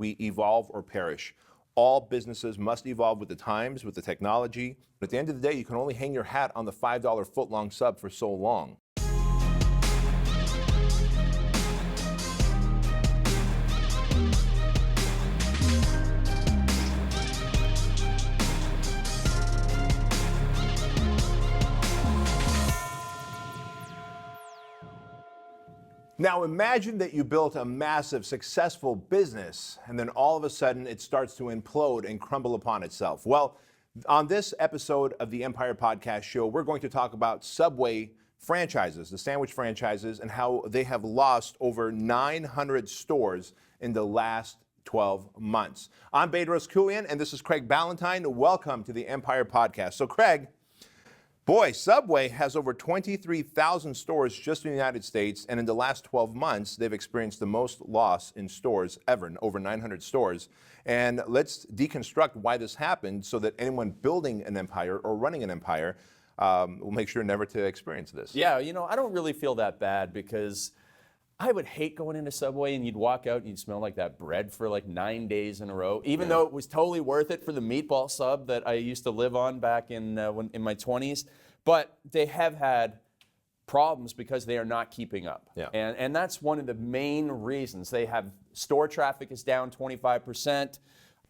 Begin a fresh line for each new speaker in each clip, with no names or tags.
we evolve or perish. All businesses must evolve with the times, with the technology. But at the end of the day, you can only hang your hat on the $5 footlong sub for so long. Now imagine that you built a massive, successful business, and then all of a sudden it starts to implode and crumble upon itself. Well, on this episode of the Empire Podcast Show, we're going to talk about Subway franchises, the sandwich franchises, and how they have lost over 900 stores in the last 12 months. I'm Bedros Keuilian, and this is Craig Ballantyne. Welcome to the Empire Podcast. So, Craig, boy, Subway has over 23,000 stores just in the United States, and in the last 12 months, they've experienced the most loss in stores ever, over 900 stores. And let's deconstruct why this happened so that anyone building an empire or running an empire will make sure never to experience this.
Yeah, you know, I don't really feel that bad because I would hate going into Subway and you'd walk out and you'd smell like that bread for like 9 days in a row, even though it was totally worth it for the meatball sub that I used to live on back in my 20s. But they have had problems because they are not keeping up.
Yeah.
And that's one of the main reasons. They have store traffic is down 25%.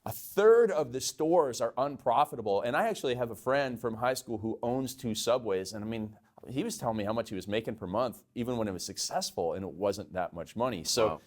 A third of the stores are unprofitable. And I actually have a friend from high school who owns 2 Subways. And I mean, he was telling me how much he was making per month, even when it was successful, and it wasn't that much money. So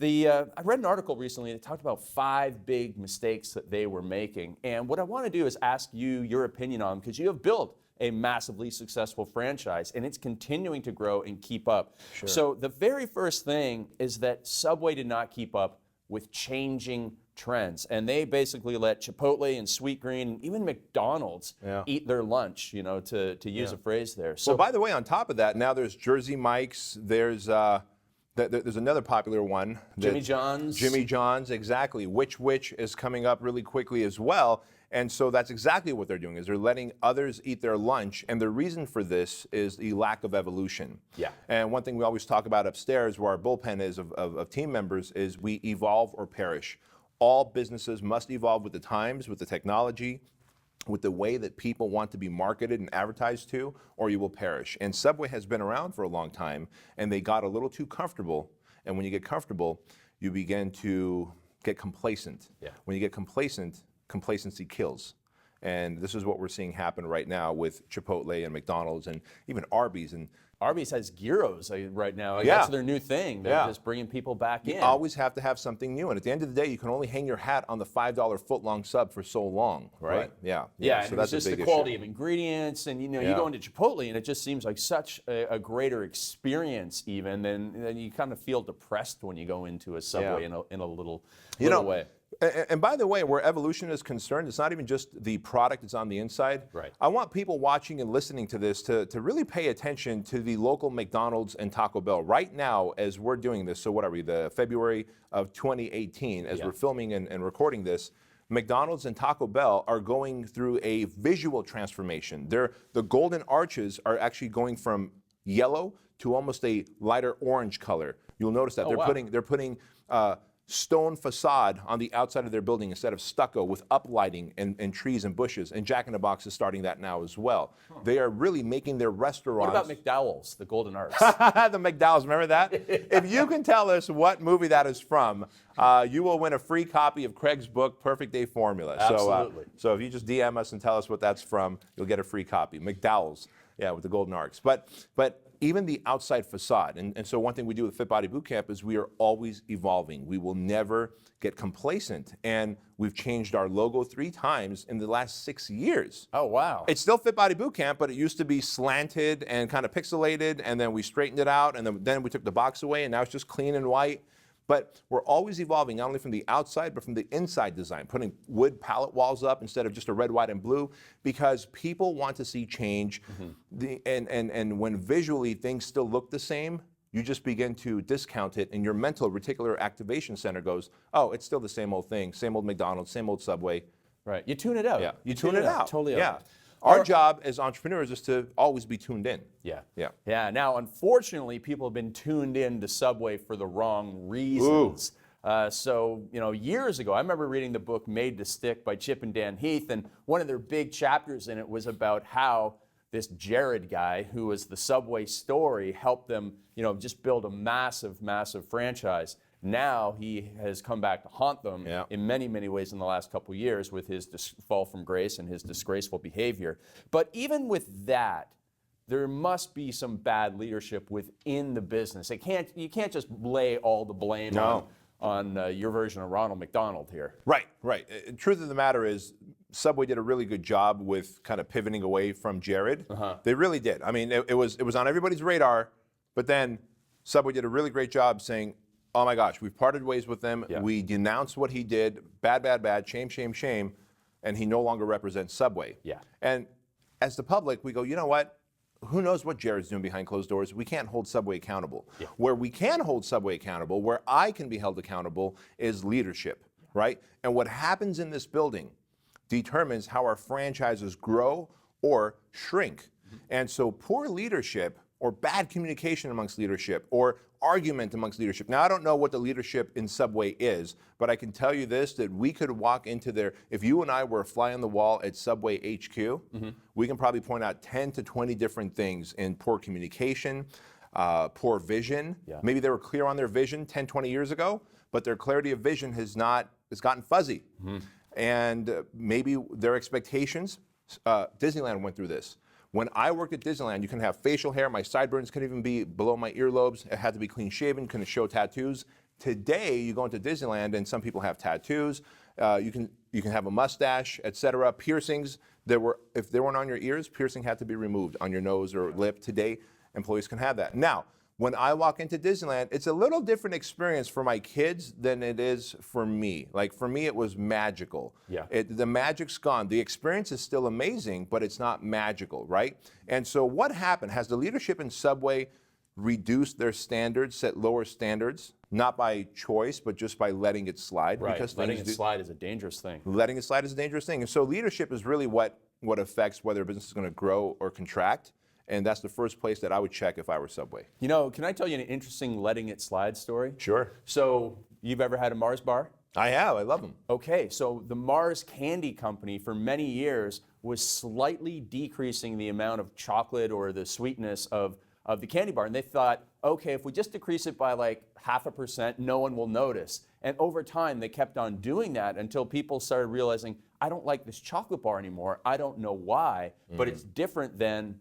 I read an article recently that talked about 5 big mistakes that they were making. And what I want to do is ask you your opinion on them, because you have built a massively successful franchise, and it's continuing to grow and keep up.
Sure.
So the very first thing is that Subway did not keep up with changing trends, and they basically let Chipotle and Sweetgreen and even McDonald's eat their lunch, you know, to use a phrase there. So,
well, by the way, on top of that, now there's Jersey Mike's, there's another popular one.
Jimmy John's.
Jimmy John's, exactly. Which is coming up really quickly as well. And so that's exactly what they're doing, is they're letting others eat their lunch. And the reason for this is the lack of evolution.
Yeah.
And one thing we always talk about upstairs, where our bullpen is of team members, is we evolve or perish. All businesses must evolve with the times, with the technology, with the way that people want to be marketed and advertised to, or you will perish. And Subway has been around for a long time, and they got a little too comfortable. And when you get comfortable, you begin to get complacent.
Yeah.
When you get complacent, complacency kills. And this is what we're seeing happen right now with Chipotle and McDonald's and even Arby's. And
Arby's has gyros right now.
Yeah.
That's their new thing. They're just bringing people back in.
You always have to have something new. And at the end of the day, you can only hang your hat on the $5 footlong sub for so long, right?
Yeah,
so
and
that's
it's just
a big
the quality
issue.
of ingredients. And, you know, you go into Chipotle and it just seems like such a greater experience even. And you kind of feel depressed when you go into a Subway in a little way.
And by the way, where evolution is concerned, it's not even just the product that's on the inside.
Right.
I want people watching and listening to this to really pay attention to the local McDonald's and Taco Bell. Right now, as we're doing this, so what are we, the February of 2018, as we're filming and recording this, McDonald's and Taco Bell are going through a visual transformation. The golden arches are actually going from yellow to almost a lighter orange color. You'll notice that they're putting stone facade on the outside of their building instead of stucco with uplighting and trees and bushes. And Jack in the Box is starting that now as well. They are really making their restaurants.
What about McDowell's, the Golden Arch?
The McDowell's, remember that? If you can tell us what movie that is from, you will win a free copy of Craig's book, Perfect Day Formula.
Absolutely.
So if you just DM us and tell us what that's from, you'll get a free copy. McDowell's, with the golden arcs. But even the outside facade, and so one thing we do with Fit Body Bootcamp is we are always evolving. We will never get complacent. And we've changed our logo 3 times in the last 6 years.
Oh, wow.
It's still Fit Body Bootcamp, but it used to be slanted and kind of pixelated, and then we straightened it out, and then we took the box away, and now it's just clean and white. But we're always evolving, not only from the outside, but from the inside design, putting wood pallet walls up instead of just a red, white, and blue, because people want to see change. And when visually things still look the same, you just begin to discount it, and your mental reticular activation center goes, oh, it's still the same old thing, same old McDonald's, same old Subway.
Right. You tune it out.
Yeah. You tune it out.
Totally
yeah.
out.
Our job as entrepreneurs is to always be tuned in.
Yeah. Now, unfortunately, people have been tuned in to Subway for the wrong reasons. So, years ago, I remember reading the book Made to Stick by Chip and Dan Heath, and one of their big chapters in it was about how this Jared guy, who was the Subway story, helped them, just build a massive, massive franchise. Now he has come back to haunt them in many, many ways in the last couple of years with his fall from grace and his disgraceful behavior. But even with that, there must be some bad leadership within the business. You can't just lay all the blame on your version of Ronald McDonald here.
Right. Truth of the matter is, Subway did a really good job with kind of pivoting away from Jared. They really did. I mean, it was on everybody's radar, but then Subway did a really great job saying, oh my gosh, we've parted ways with him. Yeah. We denounced what he did. Bad, shame, and he no longer represents Subway.
Yeah.
And as the public, we go, you know what? Who knows what Jared's doing behind closed doors? We can't hold Subway accountable. Yeah. Where we can hold Subway accountable, where I can be held accountable, is leadership, right? And what happens in this building determines how our franchises grow or shrink. And so poor leadership or bad communication amongst leadership or argument amongst leadership. Now, I don't know what the leadership in Subway is, but I can tell you this, that we could walk into there, if you and I were a fly on the wall at Subway HQ, we can probably point out 10 to 20 different things in poor communication, poor vision. Yeah. Maybe they were clear on their vision 10, 20 years ago, but their clarity of vision has gotten fuzzy. And maybe their expectations, Disneyland went through this. When I worked at Disneyland, you can have facial hair. My sideburns couldn't even be below my earlobes. It had to be clean shaven, couldn't show tattoos. Today, you go into Disneyland and some people have tattoos. You can have a mustache, etc. Piercings, if they weren't on your ears, piercing had to be removed on your nose or lip. Today, employees can have that. Now, when I walk into Disneyland, it's a little different experience for my kids than it is for me. Like, for me, it was magical. Yeah. The magic's gone. The experience is still amazing, but it's not magical, right? And so what happened? Has the leadership in Subway reduced their standards, set lower standards, not by choice, but just by letting it slide?
Right, because letting it slide is a dangerous thing.
Letting it slide is a dangerous thing. And so leadership is really what affects whether a business is going to grow or contract. And that's the first place that I would check if I were Subway.
Can I tell you an interesting letting it slide story?
Sure.
So, you've ever had a Mars bar?
I have. I love them.
Okay, so the Mars Candy Company for many years was slightly decreasing the amount of chocolate or the sweetness of the candy bar. And they thought, okay, if we just decrease it by like 0.5%, no one will notice. And over time, they kept on doing that until people started realizing, I don't like this chocolate bar anymore. I don't know why, but it's different than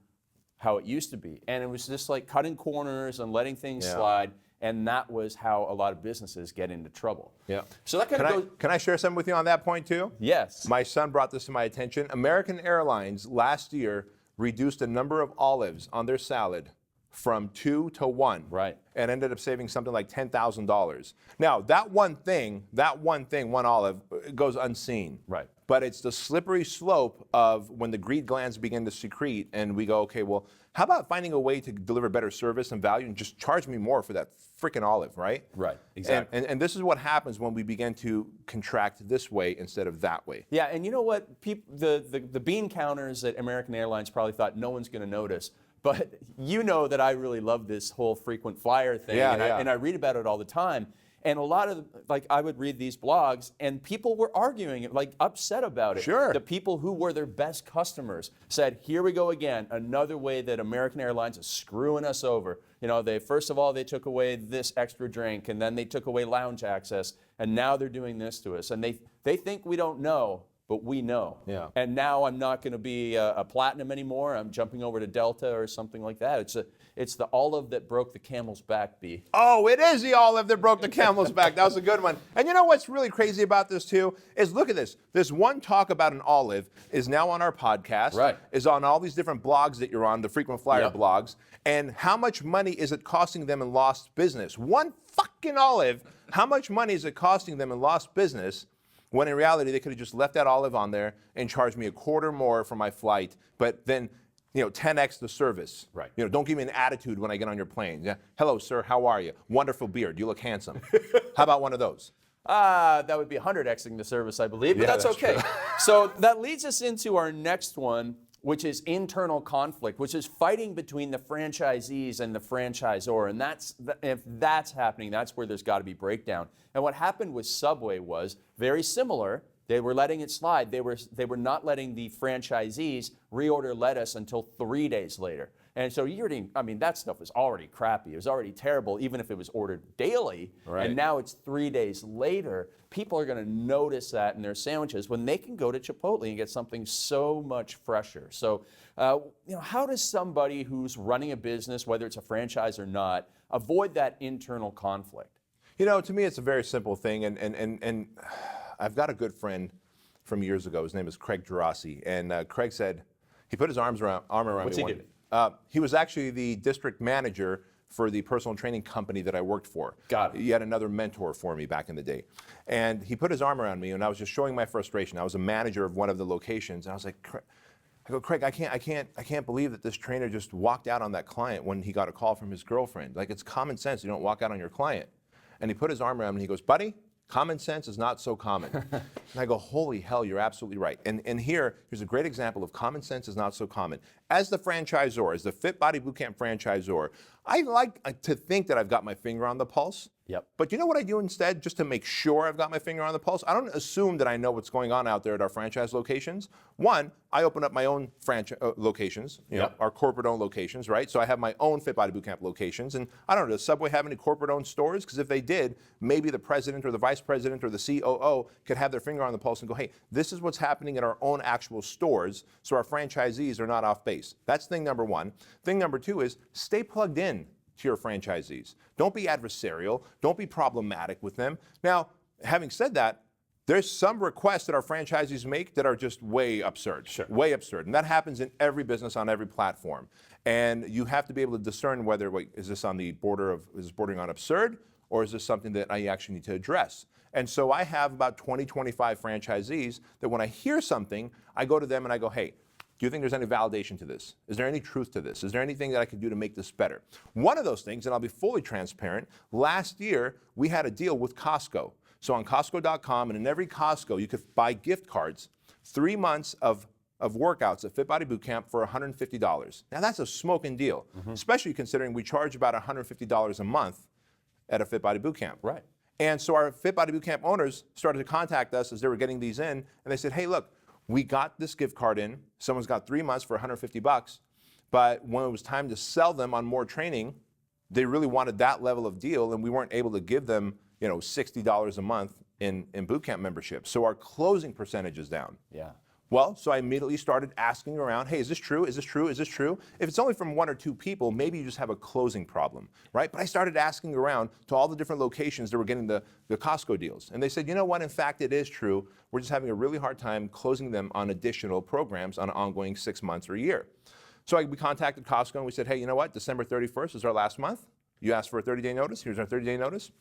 how it used to be. And it was just like cutting corners and letting things slide. And that was how a lot of businesses get into trouble. Yeah. So that kind of goes. Can
I share something with you on that point too?
Yes.
My son brought this to my attention. American Airlines last year reduced the number of olives on their salad from 2 to 1.
Right.
And ended up saving something like $10,000. Now, that one thing, one olive, goes unseen.
Right.
But it's the slippery slope of when the greed glands begin to secrete and we go, okay, well, how about finding a way to deliver better service and value and just charge me more for that freaking olive, right?
Right, exactly.
And this is what happens when we begin to contract this way instead of that way.
Yeah, and you know what? The bean counters at American Airlines probably thought no one's going to notice. But you know that I really love this whole frequent flyer thing, and I read about it all the time. And a lot of, I would read these blogs, and people were arguing, upset about it.
Sure.
The people who were their best customers said, here we go again, another way that American Airlines is screwing us over. First of all, they took away this extra drink, and then they took away lounge access, and now they're doing this to us. And they think we don't know, but we know. Yeah. And now I'm not going to be a platinum anymore. I'm jumping over to Delta or something like that. It's the olive that broke the camel's back, B.
Oh, it is the olive that broke the camel's back. That was a good one. And you know what's really crazy about this too is look at this. This one talk about an olive is now on our podcast.
Right.
Is on all these different blogs that you're on, the frequent flyer blogs. And how much money is it costing them in lost business? One fucking olive. How much money is it costing them in lost business? When in reality, they could have just left that olive on there and charged me $0.25 more for my flight, but then, 10x the service.
Right.
Don't give me an attitude when I get on your plane. Yeah. Hello, sir. How are you? Wonderful beard. You look handsome. How about one of those?
That would be 100xing the service, I believe, but that's okay. So that leads us into our next one, which is internal conflict, which is fighting between the franchisees and the franchisor. And if that's happening, that's where there's got to be breakdown. And what happened with Subway was very similar. They were letting it slide. They were not letting the franchisees reorder lettuce until 3 days later. And so that stuff was already crappy. It was already terrible, even if it was ordered daily.
Right.
And now it's 3 days later. People are going to notice that in their sandwiches when they can go to Chipotle and get something so much fresher. So, how does somebody who's running a business, whether it's a franchise or not, avoid that internal conflict?
To me, it's a very simple thing. And I've got a good friend from years ago. His name is Craig Gerasi. And Craig said, he put his arm around
What's
me.
he doing?
He was actually the district manager for the personal training company that I worked for.
Got it.
He had another mentor for me back in the day. And he put his arm around me, and I was just showing my frustration. I was a manager of one of the locations, and I was like, Craig, I can't believe that this trainer just walked out on that client when he got a call from his girlfriend. Like, it's common sense. You don't walk out on your client. And he put his arm around me, and he goes, buddy, common sense is not so common. And I go, holy hell, you're absolutely right. And here's a great example of common sense is not so common. As the franchisor, as the Fit Body Bootcamp franchisor, I like to think that I've got my finger on the pulse.
Yep.
But you know what I do instead, just to make sure I've got my finger on the pulse? I don't assume that I know what's going on out there at our franchise locations. One, I open up my own locations, our corporate-owned locations, right? So I have my own Fit Body Bootcamp locations. And I don't know, does Subway have any corporate-owned stores? Because if they did, maybe the president or the vice president or the COO could have their finger on the pulse and go, hey, this is what's happening at our own actual stores, so our franchisees are not off base. That's thing number one. Thing number two is stay plugged in to your franchisees. Don't be adversarial. Don't be problematic with them. Now, having said that, there's some requests that our franchisees make that are just way absurd.
Sure.
Way absurd. And that happens in every business on every platform. And you have to be able to discern whether, is this bordering on absurd, or is this something that I actually need to address? And so I have about 20, 25 franchisees that when I hear something, I go to them and I go, hey, do you think there's any validation to this? Is there any truth to this? Is there anything that I could do to make this better? One of those things, and I'll be fully transparent, last year we had a deal with Costco. So on Costco.com and in every Costco, you could buy gift cards, 3 months of workouts at Fit Body Bootcamp for $150. Now that's a smoking deal, especially considering we charge about $150 a month at a Fit Body Bootcamp.
Right.
And so our Fit Body Bootcamp owners started to contact us as they were getting these in, and they said, hey, look, we got this gift card in. Someone's got 3 months for $150, but when it was time to sell them on more training, they really wanted that level of deal, and we weren't able to give them, $60 a month in bootcamp membership. So our closing percentage is down.
Yeah.
Well, so I immediately started asking around, hey, is this true? Is this true? Is this true? If it's only from 1 or 2 people, maybe you just have a closing problem, right? But I started asking around to all the different locations that were getting the Costco deals. And they said, you know what? In fact, it is true. We're just having a really hard time closing them on additional programs on an ongoing 6 months or a year. So we contacted Costco and we said, hey, you know what? December 31st is our last month. You asked for a 30-day notice. Here's our 30-day notice.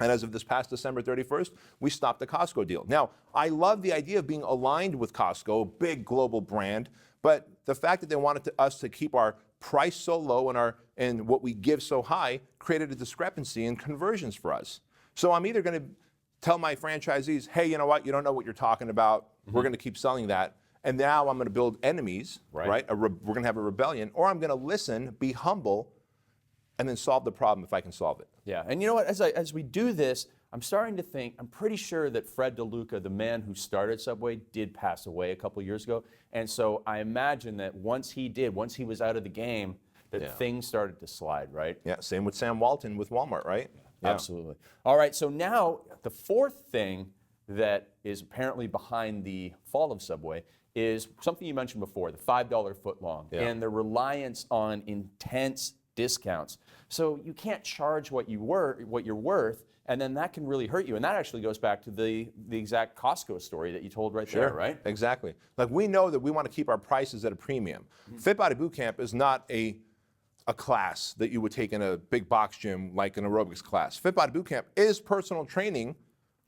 And as of this past December 31st, we stopped the Costco deal. Now, I love the idea of being aligned with Costco, big global brand, but the fact that they wanted us to keep our price so low and what we give so high created a discrepancy in conversions for us. So I'm either going to tell my franchisees, hey, you know what, you don't know what you're talking about. We're going to keep selling that. And now I'm going to build enemies, right? We're going to have a rebellion. Or I'm going to listen, be humble, and then solve the problem if I can solve it.
Yeah, and you know what, as we do this, I'm starting to think, I'm pretty sure that Fred DeLuca, the man who started Subway, did pass away a couple years ago. And so I imagine that once he was out of the game, that things started to slide, right?
Yeah, same with Sam Walton with Walmart, right? Yeah.
Absolutely. All right, so now the fourth thing that is apparently behind the fall of Subway is something you mentioned before, the $5 footlong, and the reliance on intense discounts. So you can't charge what you're worth, and then that can really hurt you. And that actually goes back to the exact Costco story that you told right there, right?
Exactly. Like, we know that we want to keep our prices at a premium. Fit Body Bootcamp is not a class that you would take in a big box gym like an aerobics class. Fit Body Bootcamp is personal training,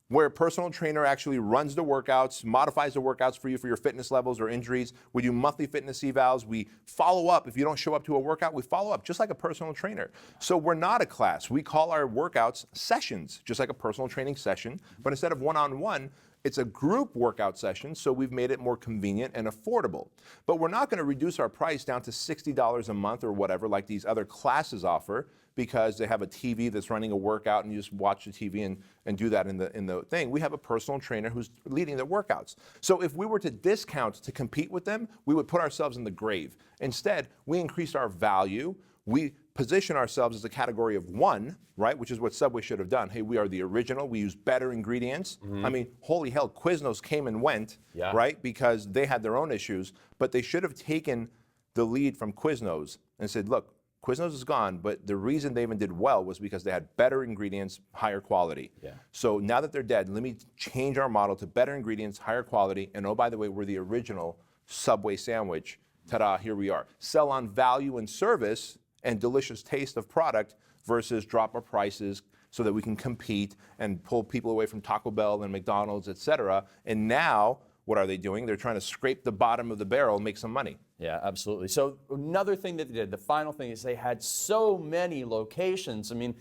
where a personal trainer actually runs the workouts, modifies the workouts for you for your fitness levels or injuries. We do monthly fitness evals. We follow up. If you don't show up to a workout, we follow up just like a personal trainer. So we're not a class. We call our workouts sessions, just like a personal training session. But instead of one-on-one, It's a group workout session, so we've made it more convenient and affordable. But we're not going to reduce our price down to $60 a month or whatever like these other classes offer, because they have a TV that's running a workout and you just watch the TV and do that in the thing. We have a personal trainer who's leading their workouts. So if we were to discount to compete with them, we would put ourselves in the grave. Instead, we increased our value. We position ourselves as a category of one, right, which is what Subway should have done. Hey, we are the original. We use better ingredients. I mean, holy hell, Quiznos came and went, right, because they had their own issues, but they should have taken the lead from Quiznos and said, look, Quiznos is gone, but the reason they even did well was because they had better ingredients, higher quality. So now that they're dead, let me change our model to better ingredients, higher quality, and oh, by the way, we're the original Subway sandwich. Ta-da, here we are. Sell on value and service and delicious taste of product versus drop our prices so that we can compete and pull people away from Taco Bell and McDonald's, et cetera. And now, what are they doing? They're trying to scrape the bottom of the barrel and make some money.
Yeah, absolutely. So another thing that they did, the final thing is they had so many locations. I mean,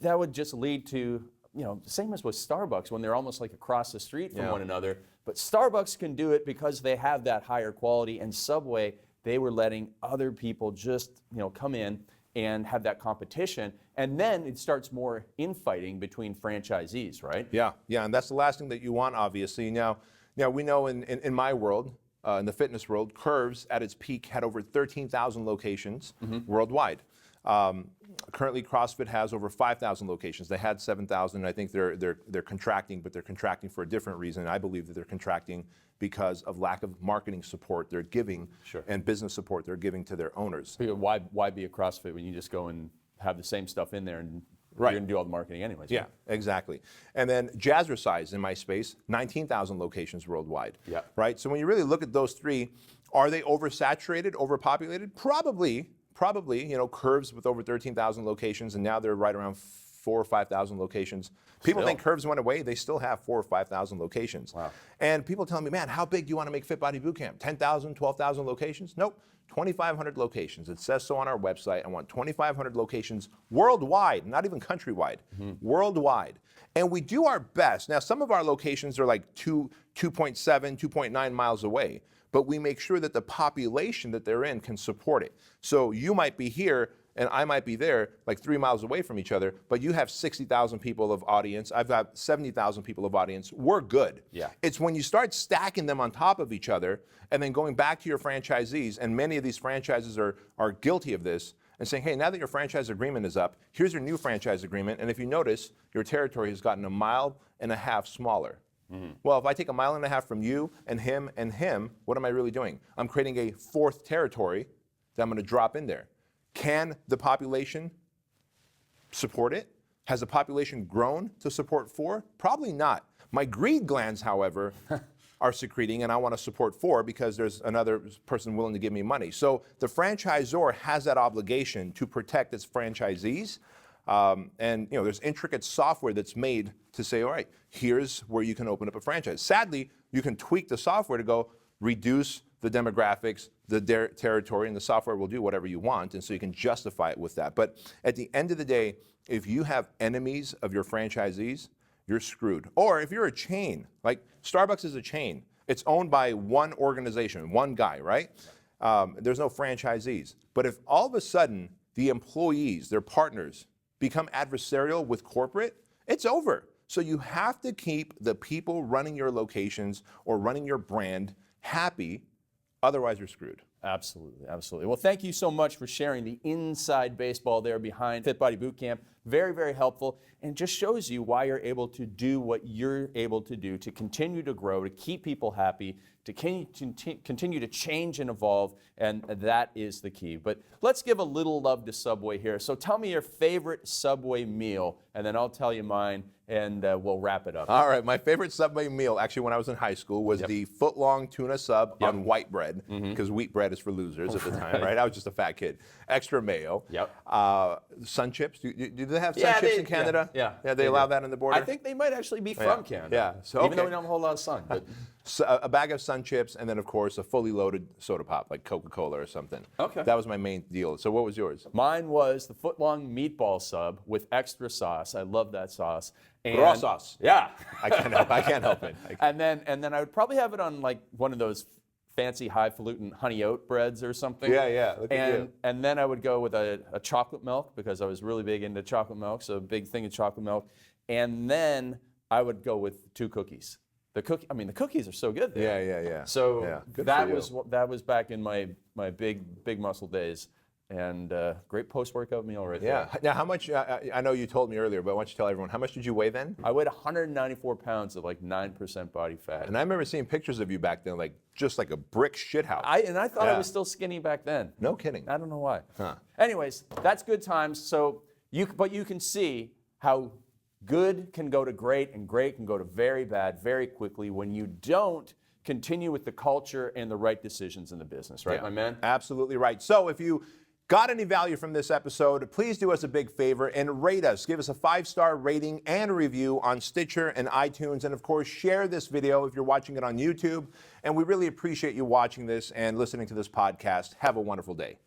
that would just lead to, same as with Starbucks when they're almost like across the street from one another. But Starbucks can do it because they have that higher quality, and Subway, they were letting other people just, come in and have that competition. And then it starts more infighting between franchisees, right?
Yeah, and that's the last thing that you want, obviously. Now we know in my world, in the fitness world, Curves at its peak had over 13,000 locations worldwide. Currently, CrossFit has over 5,000 locations. They had 7,000. I think they're contracting, but they're contracting for a different reason. I believe that they're contracting because of lack of marketing support they're giving and business support they're giving to their owners.
Why be a CrossFit when you just go and have the same stuff in there and you're going to do all the marketing anyways?
Yeah, exactly. And then Jazzercise in my space, 19,000 locations worldwide. Right? So when you really look at those three, are they oversaturated, overpopulated? Probably. Curves with over 13,000 locations, and now they're right around 4,000 or 5,000 locations. People think Curves went away. They still have 4,000 or 5,000 locations.
Wow.
And people tell me, man, how big do you want to make Fit Body Bootcamp? 10,000, 12,000 locations? Nope. 2,500 locations. It says so on our website. I want 2,500 locations worldwide, not even countrywide, worldwide. And we do our best. Now, some of our locations are like 2.7, 2.9 miles away, but we make sure that the population that they're in can support it. So you might be here and I might be there like 3 miles away from each other, but you have 60,000 people of audience. I've got 70,000 people of audience. We're good. It's when you start stacking them on top of each other and then going back to your franchisees, and many of these franchises are guilty of this, and saying, hey, now that your franchise agreement is up, here's your new franchise agreement, and if you notice, your territory has gotten 1.5 miles smaller. Well, if I take 1.5 miles from you and him, what am I really doing? I'm creating a fourth territory that I'm going to drop in there. Can the population support it? Has the population grown to support 4? Probably not. My greed glands, however, are secreting, and I want to support 4 because there's another person willing to give me money. So the franchisor has that obligation to protect its franchisees. And there's intricate software that's made to say, all right, here's where you can open up a franchise. Sadly, you can tweak the software to go reduce the demographics, the territory, and the software will do whatever you want, and so you can justify it with that. But at the end of the day, if you have enemies of your franchisees, you're screwed. Or if you're a chain, like Starbucks is a chain. It's owned by one organization, one guy, right? There's no franchisees. But if all of a sudden the employees, their partners, become adversarial with corporate, it's over. So you have to keep the people running your locations or running your brand happy, otherwise you're screwed.
Absolutely, absolutely. Well, thank you so much for sharing the inside baseball there behind Fit Body Bootcamp. Very, very helpful, and just shows you why you're able to do what you're able to do to continue to grow, to keep people happy, to continue to change and evolve, and that is the key. But let's give a little love to Subway here. So tell me your favorite Subway meal, and then I'll tell you mine, and we'll wrap it up.
All right, my favorite Subway meal, actually when I was in high school, was the foot-long tuna sub on white bread, because wheat bread Diet is for losers at the time, right? I was just a fat kid. Extra mayo.
Yep.
Sun chips. Do they have sun
Yeah,
chips
they-
in Canada?
yeah,
They
they
allow
do.
that on the border?
I think they might actually be from Canada.
Yeah. So,
even though
okay.
we don't have a whole lot of sun. But
So, a bag of sun chips, and then, of course, a fully loaded soda pop, like Coca-Cola or something.
Okay.
That was my main deal. So what was yours?
mine was the foot-long meatball sub with extra sauce. I love that sauce. And,
Raw sauce.
Yeah.
I can't help it.
and then I would probably have it on like one of those fancy highfalutin honey oat breads or something.
Yeah. Look at you.
And then I would go with a chocolate milk because I was really big into chocolate milk, so a big thing of chocolate milk. And then I would go with 2 cookies. The cookies are so good there.
Yeah.
So
Yeah, good
that
for you.
was back in my big muscle days, and great post-workout meal right there.
Yeah. Now, how much, I know you told me earlier, but I want you to tell everyone, how much did you weigh then?
I weighed 194 pounds of like 9% body fat.
And I remember seeing pictures of you back then, like just like a brick shithouse.
I thought I
Yeah.
was still skinny back then.
No kidding.
I don't know why.
Huh.
Anyways, that's good times. So but you can see how good can go to great and great can go to very bad very quickly when you don't continue with the culture and the right decisions in the business, right,
Yeah.
my man?
Absolutely right. So if you got any value from this episode, please do us a big favor and rate us. Give us a 5-star rating and a review on Stitcher and iTunes. And of course, share this video if you're watching it on YouTube. And we really appreciate you watching this and listening to this podcast. Have a wonderful day.